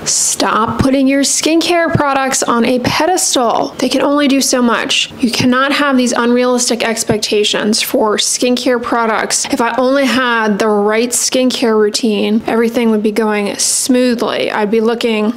Stop putting your skincare products on a pedestal. They can only do so much. You cannot have these unrealistic expectations for skincare products. If I only had the right skincare routine, everything would be going smoothly. I'd be looking...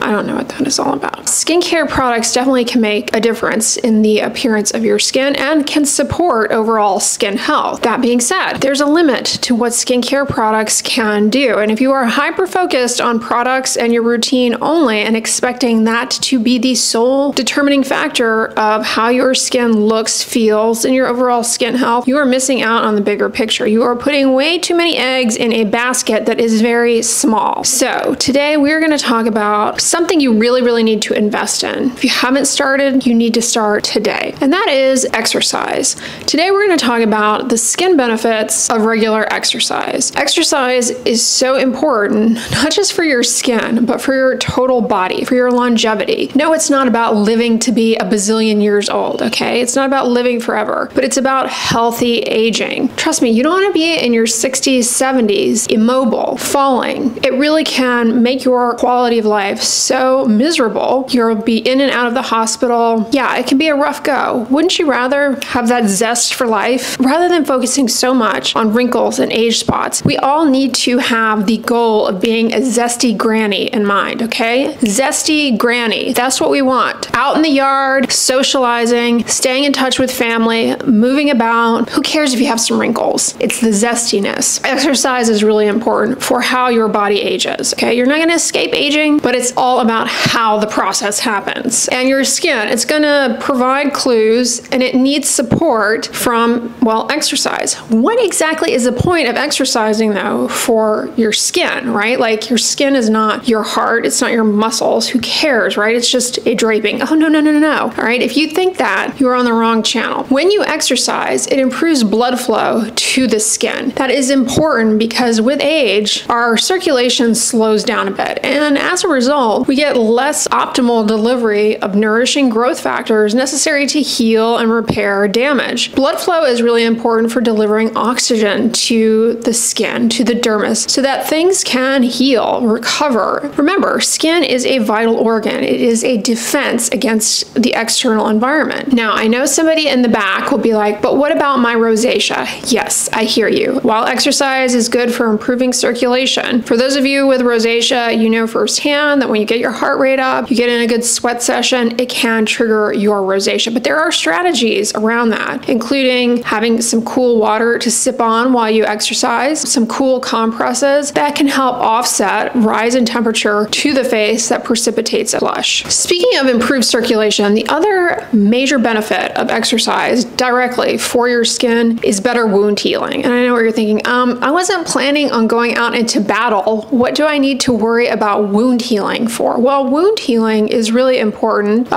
I don't know what that is all about. Skincare products definitely can make a difference in the appearance of your skin and can support overall skin health. That being said, there's a limit to what skincare products can do. And if you are hyper-focused on products and your routine only and expecting that to be the sole determining factor of how your skin looks, feels, and your overall skin health, you are missing out on the bigger picture. You are putting way too many eggs in a basket that is very small. So today we're going to talk about something you really need to invest in. If you haven't started, you need to start today, and that is exercise. Today we're going to talk about the skin benefits of regular exercise. Exercise is so important, not just for your skin, but for your total body, for your longevity. No, it's not about living to be a bazillion years old, okay? It's not about living forever, but it's about healthy aging. Trust me, you don't want to be in your 60s, 70s, immobile, falling. It really can make your quality of life so miserable. You'll be in and out of the hospital. Yeah, it can be a rough go. Wouldn't you rather have that zest for life rather than focusing so much on wrinkles and age spots? We all need to have the goal of being a zesty granny in mind, okay? Zesty granny. That's what we want. Out in the yard, socializing, staying in touch with family, moving about. Who cares if you have some wrinkles? It's the zestiness. Exercise is really important for how your body ages, okay? You're not going to escape aging, but it's all about how the process happens. And your skin, it's going to provide clues and it needs support from, well, exercise. What exactly is the point of exercising though for your skin, right? Like your skin is not your heart, it's not your muscles. Who cares, right? It's just a draping. Oh, no. All right. If you think that, you're on the wrong channel. When you exercise, it improves blood flow to the skin. That is important because with age, our circulation slows down a bit. And as a result, we get less optimal delivery of nourishing growth factors necessary to heal and repair damage. Blood flow is really important for delivering oxygen to the skin, to the dermis, so that things can heal, recover. Remember, skin is a vital organ. It is a defense against the external environment. Now, I know somebody in the back will be like, but what about my rosacea? Yes, I hear you. While exercise is good for improving circulation, for those of you with rosacea, you know firsthand that when you get your heart rate up, you get in a good sweat session, it can trigger your rosacea. But there are strategies around that, including having some cool water to sip on while you exercise, some cool compresses that can help offset rise in temperature to the face that precipitates a flush. Speaking of improved circulation, the other major benefit of exercise directly for your skin is better wound healing. And I know what you're thinking, I wasn't planning on going out into battle. What do I need to worry about wound healing for? Well, wound healing is really important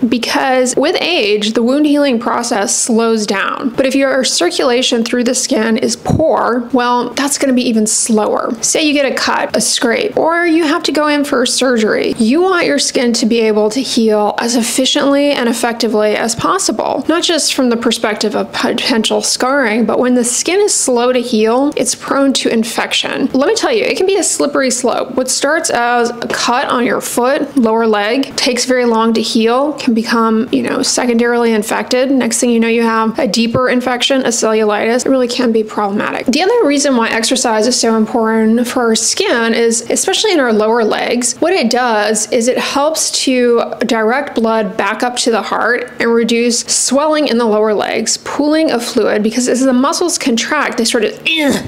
because with age, the wound healing process slows down. But if your circulation through the skin is poor, well, that's going to be even slower. Say you get a cut, a scrape, or you have to go in for surgery. You want your skin to be able to heal as efficiently and effectively as possible, not just from the perspective of potential scarring, but when the skin is slow to heal, it's prone to infection. Let me tell you, it can be a slippery slope. What starts as a cut on your foot, lower leg, takes very long to heal, can become, secondarily infected. Next thing you know, you have a deeper infection, a cellulitis. It really can be problematic. The other reason why exercise is so important for our skin is, especially in our lower legs, what it does is it helps to direct blood back up to the heart and reduce swelling in the lower legs, pooling of fluid, because as the muscles contract, they sort of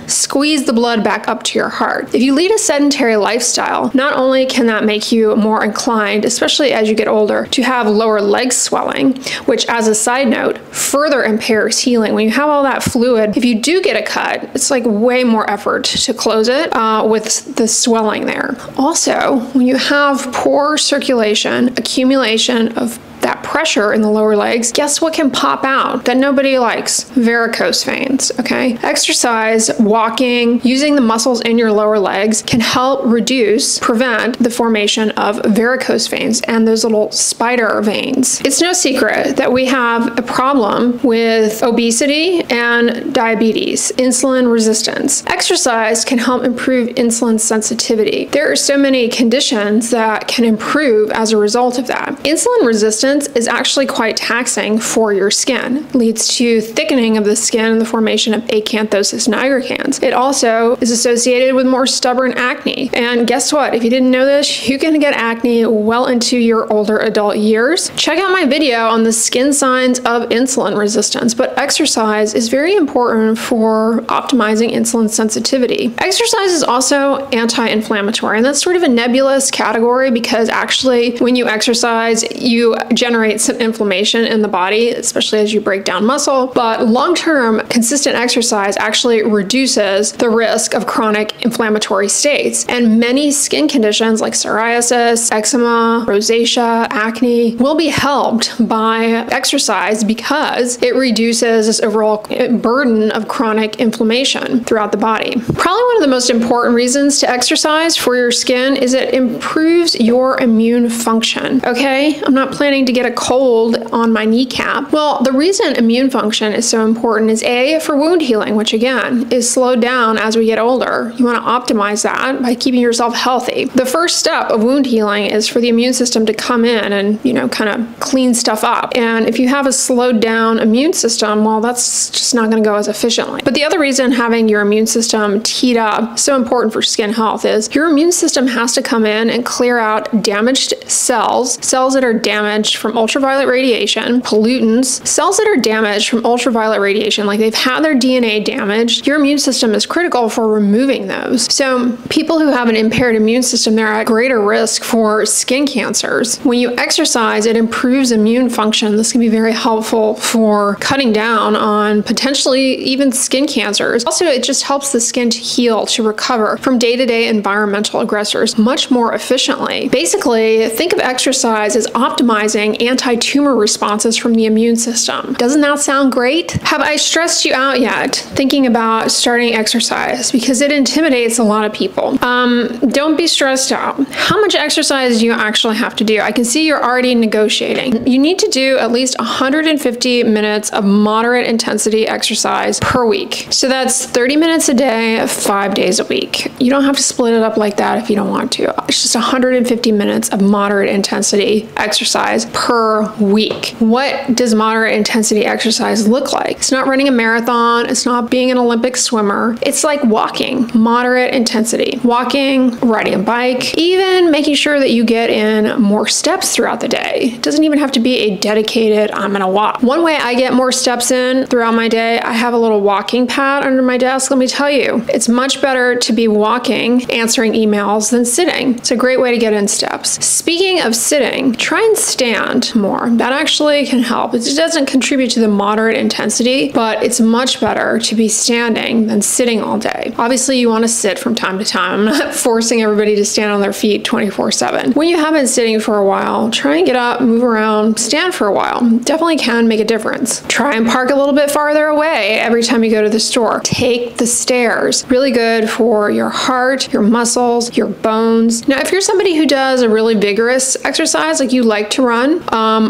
squeeze the blood back up to your heart. If you lead a sedentary lifestyle, not only can that make you more inclined, especially as you get older, to have lower leg swelling, which as a side note, further impairs healing. When you have all that fluid, if you do get a cut, it's like way more effort to close it with the swelling there. Also, when you have poor circulation, accumulation of that that pressure in the lower legs, guess what can pop out that nobody likes? Varicose veins, okay? Exercise, walking, using the muscles in your lower legs can help prevent the formation of varicose veins and those little spider veins. It's no secret that we have a problem with obesity and diabetes, insulin resistance. Exercise can help improve insulin sensitivity. There are so many conditions that can improve as a result of that. Insulin resistance is actually quite taxing for your skin. It leads to thickening of the skin and the formation of acanthosis nigricans. It also is associated with more stubborn acne. And guess what? If you didn't know this, you can get acne well into your older adult years. Check out my video on the skin signs of insulin resistance, but exercise is very important for optimizing insulin sensitivity. Exercise is also anti-inflammatory, and that's sort of a nebulous category because actually when you exercise, you generate some inflammation in the body, especially as you break down muscle, but long-term consistent exercise actually reduces the risk of chronic inflammatory states. And many skin conditions like psoriasis, eczema, rosacea, acne will be helped by exercise because it reduces this overall burden of chronic inflammation throughout the body. Probably one of the most important reasons to exercise for your skin is it improves your immune function, okay? I'm not planning to get a cold on my kneecap. Well, the reason immune function is so important is A, for wound healing, which again is slowed down as we get older. You want to optimize that by keeping yourself healthy. The first step of wound healing is for the immune system to come in and, kind of clean stuff up. And if you have a slowed down immune system, well, that's just not going to go as efficiently. But the other reason having your immune system teed up so important for skin health is your immune system has to come in and clear out damaged cells that are damaged from ultraviolet radiation, pollutants, cells that are damaged from ultraviolet radiation, like they've had their DNA damaged. Your immune system is critical for removing those. So people who have an impaired immune system, they're at greater risk for skin cancers. When you exercise, it improves immune function. This can be very helpful for cutting down on potentially even skin cancers. Also, it just helps the skin to heal, to recover from day-to-day environmental aggressors much more efficiently. Basically, think of exercise as optimizing anti-tumor responses from the immune system. Doesn't that sound great? Have I stressed you out yet thinking about starting exercise? Because it intimidates a lot of people. Don't be stressed out. How much exercise do you actually have to do? I can see you're already negotiating. You need to do at least 150 minutes of moderate intensity exercise per week. So that's 30 minutes a day, 5 days a week. You don't have to split it up like that if you don't want to. It's just 150 minutes of moderate intensity exercise per week. What does moderate intensity exercise look like? It's not running a marathon. It's not being an Olympic swimmer. It's like walking, moderate intensity. Walking, riding a bike, even making sure that you get in more steps throughout the day. It doesn't even have to be a dedicated, I'm gonna walk. One way I get more steps in throughout my day, I have a little walking pad under my desk. Let me tell you, it's much better to be walking, answering emails than sitting. It's a great way to get in steps. Speaking of sitting, try and stand more. That actually can help. It doesn't contribute to the moderate intensity, but it's much better to be standing than sitting all day. Obviously, you want to sit from time to time. I'm not forcing everybody to stand on their feet 24/7. When you have been sitting for a while, try and get up, move around, stand for a while. Definitely can make a difference. Try and park a little bit farther away every time you go to the store. Take the stairs. Really good for your heart, your muscles, your bones. Now, if you're somebody who does a really vigorous exercise, like you like to run,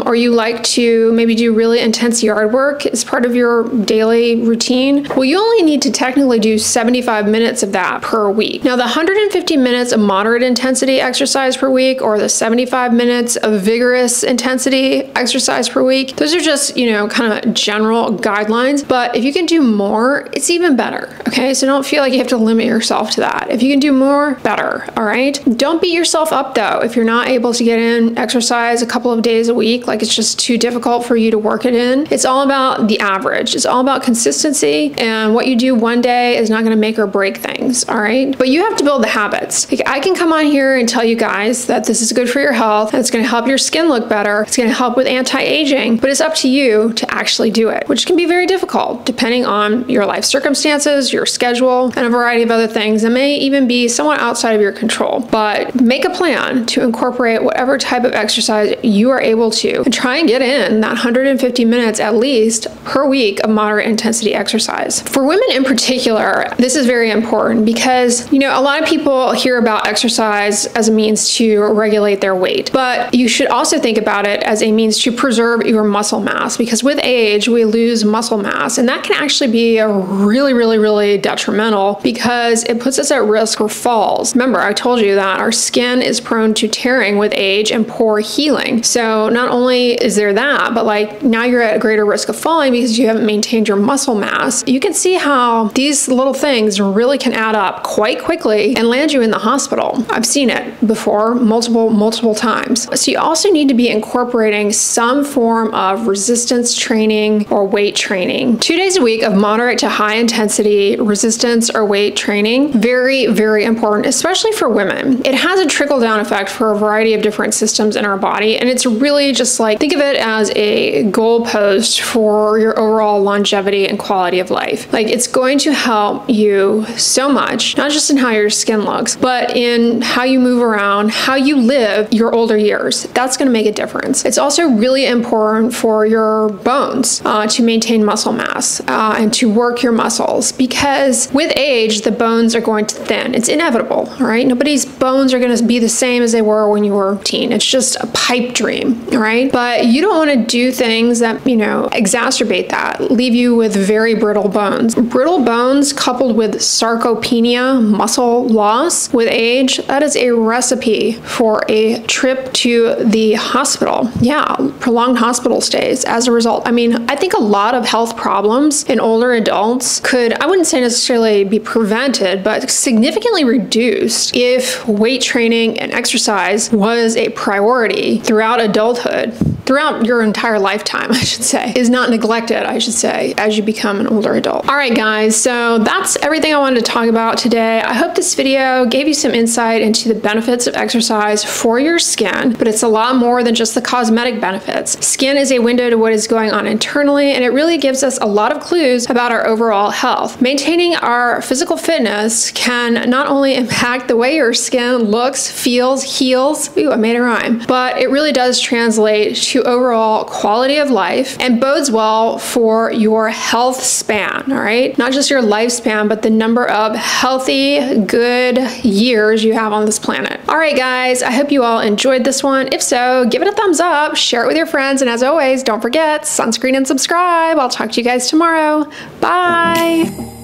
or you like to maybe do really intense yard work as part of your daily routine, well, you only need to technically do 75 minutes of that per week. Now, the 150 minutes of moderate intensity exercise per week, or the 75 minutes of vigorous intensity exercise per week, those are just, kind of general guidelines. But if you can do more, it's even better. Okay, so don't feel like you have to limit yourself to that. If you can do more, better. All right. Don't beat yourself up though if you're not able to get in exercise a couple of days a week, like it's just too difficult for you to work it in. It's all about the average. It's all about consistency, and what you do one day is not going to make or break things. All right. But you have to build the habits. Like, I can come on here and tell you guys that this is good for your health, and it's going to help your skin look better. It's going to help with anti-aging, but it's up to you to actually do it, which can be very difficult depending on your life circumstances, your schedule, and a variety of other things that may even be somewhat outside of your control. But make a plan to incorporate whatever type of exercise you are able to, and try and to get in that 150 minutes at least per week of moderate intensity exercise. For women in particular, this is very important because, you know, a lot of people hear about exercise as a means to regulate their weight, but you should also think about it as a means to preserve your muscle mass, because with age, we lose muscle mass, and that can actually be a really detrimental because it puts us at risk for falls. Remember, I told you that our skin is prone to tearing with age and poor healing. So not only is there that, but like now you're at a greater risk of falling because you haven't maintained your muscle mass. You can see how these little things really can add up quite quickly and land you in the hospital. I've seen it before multiple times. So you also need to be incorporating some form of resistance training or weight training. 2 days a week of moderate to high intensity resistance or weight training, very important, especially for women. It has a trickle-down effect for a variety of different systems in our body, and it's really just like, think of it as a goalpost for your overall longevity and quality of life. Like, it's going to help you so much, not just in how your skin looks, but in how you move around, how you live your older years. That's going to make a difference. It's also really important for your bones to maintain muscle mass and to work your muscles, because with age, the bones are going to thin. It's inevitable, all right? Nobody's bones are going to be the same as they were when you were a teen. It's just a pipe dream, all right? But you don't want to do things that, you know, exacerbate that, leave you with very brittle bones. Brittle bones coupled with sarcopenia, muscle loss with age, that is a recipe for a trip to the hospital. Yeah, prolonged hospital stays as a result. I mean, I think a lot of health problems in older adults could, I wouldn't say necessarily be prevented, but significantly reduced if weight training and exercise was a priority throughout adulthood, throughout your entire lifetime, I should say, is not neglected, I should say, as you become an older adult. All right, guys, so that's everything I wanted to talk about today. I hope this video gave you some insight into the benefits of exercise for your skin, but it's a lot more than just the cosmetic benefits. Skin is a window to what is going on internally, and it really gives us a lot of clues about our overall health. Maintaining our physical fitness can not only impact the way your skin looks, feels, heals, ooh, I made a rhyme, but it really does translate to overall quality of life and bodes well for your health span, all right? Not just your lifespan, but the number of healthy, good years you have on this planet. All right, guys, I hope you all enjoyed this one. If so, give it a thumbs up, share it with your friends, and as always, don't forget, sunscreen and subscribe. I'll talk to you guys tomorrow. Bye.